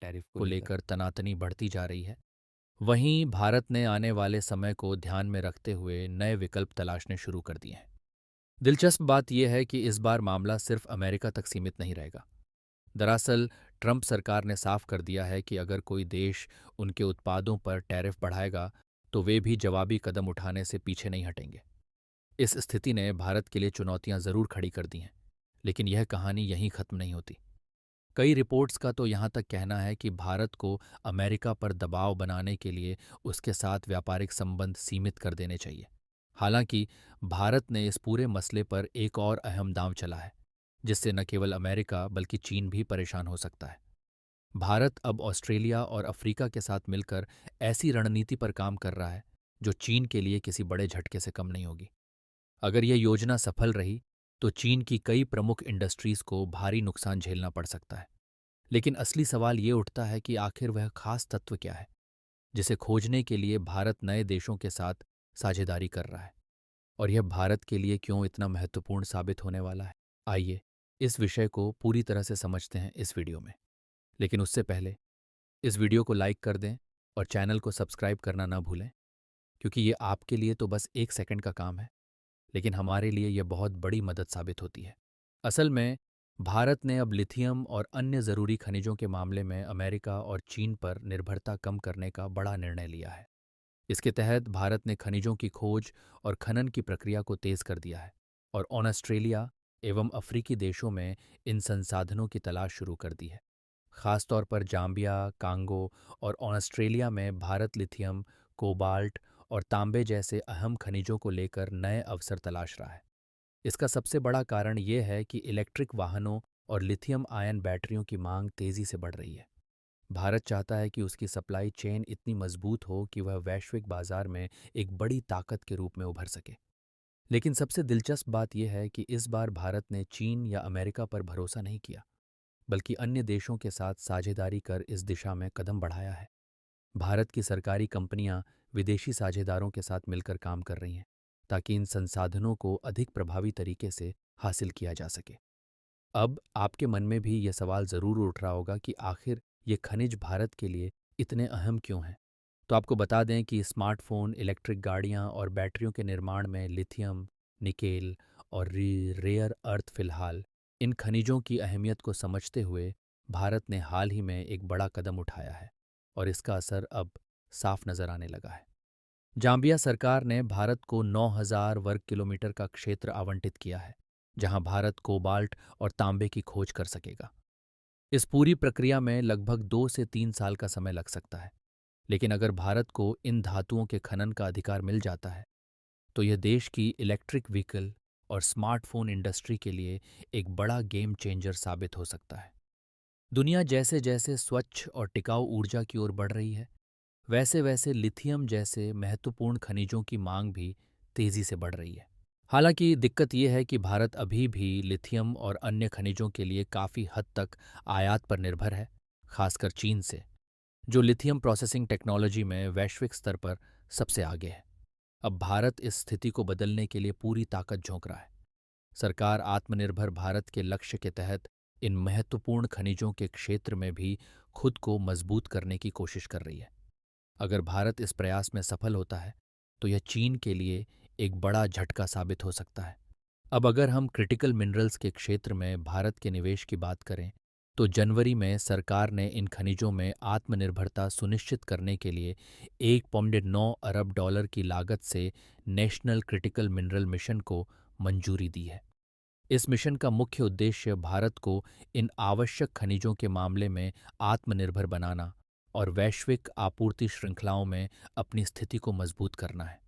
Tariff को को लेकर। लेकर तनातनी बढ़ती जा रही है, वहीं भारत ने आने वाले समय को ध्यान में रखते हुए नए विकल्प तलाशने शुरू कर दिए हैं। दिलचस्प बात यह है कि इस बार मामला सिर्फ अमेरिका तक सीमित नहीं रहेगा। दरअसल ट्रंप सरकार ने साफ कर दिया है कि अगर कोई देश उनके उत्पादों पर टैरिफ बढ़ाएगा तो वे भी जवाबी कदम उठाने से पीछे नहीं हटेंगे। इस स्थिति ने भारत के लिए चुनौतियां जरूर खड़ी कर दी हैं, लेकिन यह कहानी यहीं खत्म नहीं होती। कई रिपोर्ट्स का तो यहाँ तक कहना है कि भारत को अमेरिका पर दबाव बनाने के लिए उसके साथ व्यापारिक संबंध सीमित कर देने चाहिए। हालांकि भारत ने इस पूरे मसले पर एक और अहम दांव चला है, जिससे न केवल अमेरिका बल्कि चीन भी परेशान हो सकता है। भारत अब ऑस्ट्रेलिया और अफ्रीका के साथ मिलकर ऐसी रणनीति पर काम कर रहा है जो चीन के लिए किसी बड़े झटके से कम नहीं होगी। अगर यह योजना सफल रही तो चीन की कई प्रमुख इंडस्ट्रीज को भारी नुकसान झेलना पड़ सकता है। लेकिन असली सवाल ये उठता है कि आखिर वह खास तत्व क्या है जिसे खोजने के लिए भारत नए देशों के साथ साझेदारी कर रहा है, और यह भारत के लिए क्यों इतना महत्वपूर्ण साबित होने वाला है। आइए इस विषय को पूरी तरह से समझते हैं इस वीडियो में। लेकिन उससे पहले इस वीडियो को लाइक कर दें और चैनल को सब्सक्राइब करना ना भूलें, क्योंकि ये आपके लिए तो बस 1 सेकंड का काम है, लेकिन हमारे लिए यह बहुत बड़ी मदद साबित होती है। असल में भारत ने अब लिथियम और अन्य ज़रूरी खनिजों के मामले में अमेरिका और चीन पर निर्भरता कम करने का बड़ा निर्णय लिया है। इसके तहत भारत ने खनिजों की खोज और खनन की प्रक्रिया को तेज कर दिया है और ऑस्ट्रेलिया एवं अफ्रीकी देशों में इन संसाधनों की तलाश शुरू कर दी है। खासतौर पर जाम्बिया, कांगो और ऑस्ट्रेलिया में भारत लिथियम, कोबाल्ट और तांबे जैसे अहम खनिजों को लेकर नए अवसर तलाश रहा है। इसका सबसे बड़ा कारण ये है कि इलेक्ट्रिक वाहनों और लिथियम आयन बैटरियों की मांग तेजी से बढ़ रही है। भारत चाहता है कि उसकी सप्लाई चेन इतनी मजबूत हो कि वह वैश्विक बाजार में एक बड़ी ताकत के रूप में उभर सके। लेकिन सबसे दिलचस्प बात यह है कि इस बार भारत ने चीन या अमेरिका पर भरोसा नहीं किया, बल्कि अन्य देशों के साथ साझेदारी कर इस दिशा में कदम बढ़ाया है। भारत की सरकारी कंपनियां विदेशी साझेदारों के साथ मिलकर काम कर रही हैं, ताकि इन संसाधनों को अधिक प्रभावी तरीके से हासिल किया जा सके। अब आपके मन में भी यह सवाल ज़रूर उठ रहा होगा कि आखिर ये खनिज भारत के लिए इतने अहम क्यों हैं। तो आपको बता दें कि स्मार्टफोन, इलेक्ट्रिक गाड़ियां और बैटरियों के निर्माण में लिथियम, निकेल और रेयर अर्थ फिलहाल इन खनिजों की अहमियत को समझते हुए भारत ने हाल ही में एक बड़ा कदम उठाया है, और इसका असर अब साफ नजर आने लगा है। जाम्बिया सरकार ने भारत को 9,000 वर्ग किलोमीटर का क्षेत्र आवंटित किया है, जहां भारत कोबाल्ट और तांबे की खोज कर सकेगा। इस पूरी प्रक्रिया में लगभग 2 से 3 साल का समय लग सकता है, लेकिन अगर भारत को इन धातुओं के खनन का अधिकार मिल जाता है तो यह देश की इलेक्ट्रिक व्हीकल और स्मार्टफोन इंडस्ट्री के लिए एक बड़ा गेम चेंजर साबित हो सकता है। दुनिया जैसे जैसे स्वच्छ और टिकाऊ ऊर्जा की ओर बढ़ रही है, वैसे वैसे लिथियम जैसे महत्वपूर्ण खनिजों की मांग भी तेजी से बढ़ रही है। हालांकि दिक्कत यह है कि भारत अभी भी लिथियम और अन्य खनिजों के लिए काफ़ी हद तक आयात पर निर्भर है, खासकर चीन से, जो लिथियम प्रोसेसिंग टेक्नोलॉजी में वैश्विक स्तर पर सबसे आगे है। अब भारत इस स्थिति को बदलने के लिए पूरी ताकत झोंक रहा है। सरकार आत्मनिर्भर भारत के लक्ष्य के तहत इन महत्वपूर्ण खनिजों के क्षेत्र में भी खुद को मजबूत करने की कोशिश कर रही है। अगर भारत इस प्रयास में सफल होता है तो यह चीन के लिए एक बड़ा झटका साबित हो सकता है। अब अगर हम क्रिटिकल मिनरल्स के क्षेत्र में भारत के निवेश की बात करें तो जनवरी में सरकार ने इन खनिजों में आत्मनिर्भरता सुनिश्चित करने के लिए 1.9 अरब डॉलर की लागत से नेशनल क्रिटिकल मिनरल मिशन को मंजूरी दी है। इस मिशन का मुख्य उद्देश्य भारत को इन आवश्यक खनिजों के मामले में आत्मनिर्भर बनाना और वैश्विक आपूर्ति श्रृंखलाओं में अपनी स्थिति को मजबूत करना है।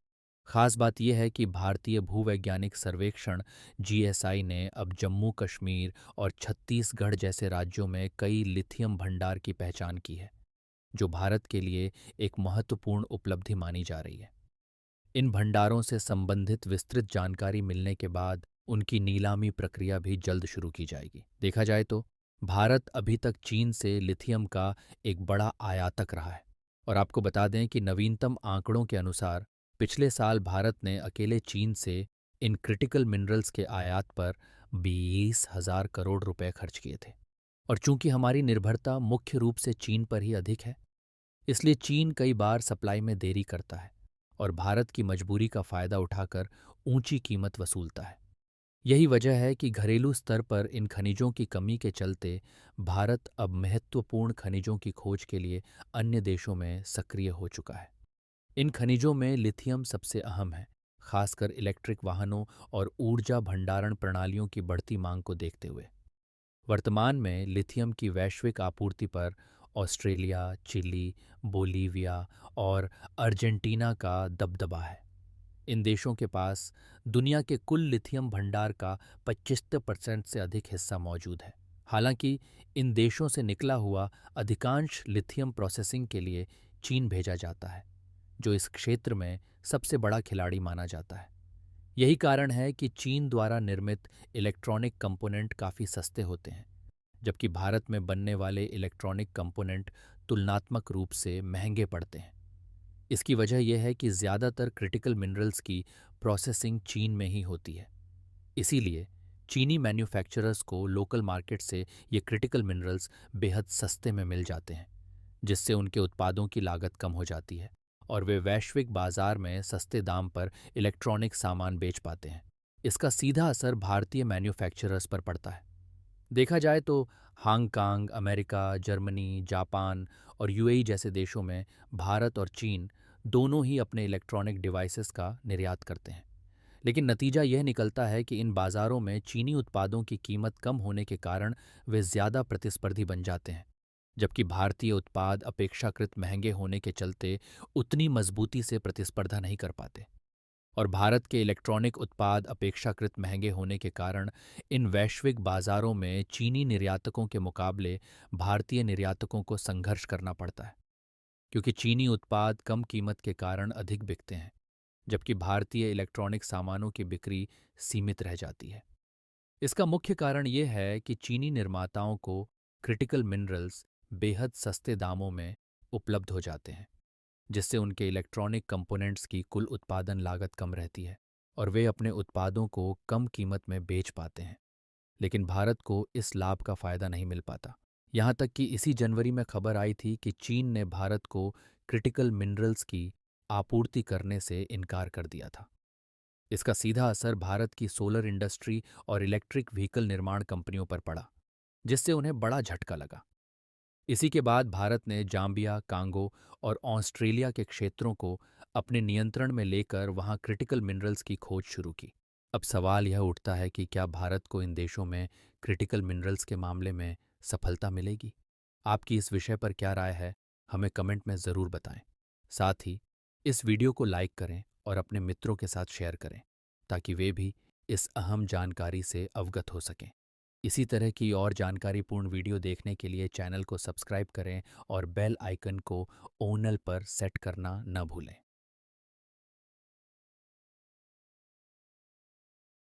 खास बात यह है कि भारतीय भूवैज्ञानिक सर्वेक्षण जीएसआई ने अब जम्मू कश्मीर और छत्तीसगढ़ जैसे राज्यों में कई लिथियम भंडार की पहचान की है, जो भारत के लिए एक महत्वपूर्ण उपलब्धि मानी जा रही है। इन भंडारों से संबंधित विस्तृत जानकारी मिलने के बाद उनकी नीलामी प्रक्रिया भी जल्द शुरू की जाएगी। देखा जाए तो भारत अभी तक चीन से लिथियम का एक बड़ा आयातक रहा है, और आपको बता दें कि नवीनतम आंकड़ों के अनुसार पिछले साल भारत ने अकेले चीन से इन क्रिटिकल मिनरल्स के आयात पर 20,000 करोड़ रुपए खर्च किए थे। और चूंकि हमारी निर्भरता मुख्य रूप से चीन पर ही अधिक है, इसलिए चीन कई बार सप्लाई में देरी करता है और भारत की मजबूरी का फ़ायदा उठाकर ऊंची कीमत वसूलता है। यही वजह है कि घरेलू स्तर पर इन खनिजों की कमी के चलते भारत अब महत्वपूर्ण खनिजों की खोज के लिए अन्य देशों में सक्रिय हो चुका है। इन खनिजों में लिथियम सबसे अहम है, खासकर इलेक्ट्रिक वाहनों और ऊर्जा भंडारण प्रणालियों की बढ़ती मांग को देखते हुए। वर्तमान में लिथियम की वैश्विक आपूर्ति पर ऑस्ट्रेलिया, चिली, बोलीविया और अर्जेंटीना का दबदबा है। इन देशों के पास दुनिया के कुल लिथियम भंडार का 25% से अधिक हिस्सा मौजूद है। हालांकि इन देशों से निकला हुआ अधिकांश लिथियम प्रोसेसिंग के लिए चीन भेजा जाता है, जो इस क्षेत्र में सबसे बड़ा खिलाड़ी माना जाता है। यही कारण है कि चीन द्वारा निर्मित इलेक्ट्रॉनिक कंपोनेंट काफ़ी सस्ते होते हैं, जबकि भारत में बनने वाले इलेक्ट्रॉनिक कंपोनेंट तुलनात्मक रूप से महंगे पड़ते हैं। इसकी वजह यह है कि ज़्यादातर क्रिटिकल मिनरल्स की प्रोसेसिंग चीन में ही होती है। इसीलिए चीनी मैन्युफैक्चरर्स को लोकल मार्केट से ये क्रिटिकल मिनरल्स बेहद सस्ते में मिल जाते हैं, जिससे उनके उत्पादों की लागत कम हो जाती है और वे वैश्विक बाजार में सस्ते दाम पर इलेक्ट्रॉनिक सामान बेच पाते हैं। इसका सीधा असर भारतीय मैन्युफैक्चरर्स पर पड़ता है। देखा जाए तो हांगकांग, अमेरिका, जर्मनी, जापान और यूएई जैसे देशों में भारत और चीन दोनों ही अपने इलेक्ट्रॉनिक डिवाइसेस का निर्यात करते हैं। लेकिन नतीजा यह निकलता है कि इन बाज़ारों में चीनी उत्पादों की कीमत कम होने के कारण वे ज़्यादा प्रतिस्पर्धी बन जाते हैं, जबकि भारतीय उत्पाद अपेक्षाकृत महंगे होने के चलते उतनी मजबूती से प्रतिस्पर्धा नहीं कर पाते। और भारत के इलेक्ट्रॉनिक उत्पाद अपेक्षाकृत महंगे होने के कारण इन वैश्विक बाज़ारों में चीनी निर्यातकों के मुकाबले भारतीय निर्यातकों को संघर्ष करना पड़ता है, क्योंकि चीनी उत्पाद कम कीमत के कारण अधिक बिकते हैं, जबकि भारतीय इलेक्ट्रॉनिक सामानों की बिक्री सीमित रह जाती है। इसका मुख्य कारण ये है कि चीनी निर्माताओं को क्रिटिकल मिनरल्स बेहद सस्ते दामों में उपलब्ध हो जाते हैं, जिससे उनके इलेक्ट्रॉनिक कंपोनेंट्स की कुल उत्पादन लागत कम रहती है और वे अपने उत्पादों को कम कीमत में बेच पाते हैं। लेकिन भारत को इस लाभ का फ़ायदा नहीं मिल पाता। यहाँ तक कि इसी जनवरी में खबर आई थी कि चीन ने भारत को क्रिटिकल मिनरल्स की आपूर्ति करने से इनकार कर दिया था। इसका सीधा असर भारत की सोलर इंडस्ट्री और इलेक्ट्रिक व्हीकल निर्माण कंपनियों पर पड़ा, जिससे उन्हें बड़ा झटका लगा। इसी के बाद भारत ने जाम्बिया, कांगो और ऑस्ट्रेलिया के क्षेत्रों को अपने नियंत्रण में लेकर वहां क्रिटिकल मिनरल्स की खोज शुरू की। अब सवाल यह उठता है कि क्या भारत को इन देशों में क्रिटिकल मिनरल्स के मामले में सफलता मिलेगी? आपकी इस विषय पर क्या राय है? हमें कमेंट में ज़रूर बताएं। साथ ही इस वीडियो को लाइक करें और अपने मित्रों के साथ शेयर करें, ताकि वे भी इस अहम जानकारी से अवगत हो सकें। इसी तरह की और जानकारीपूर्ण वीडियो देखने के लिए चैनल को सब्सक्राइब करें और बेल आइकन को ओनल पर सेट करना न भूलें।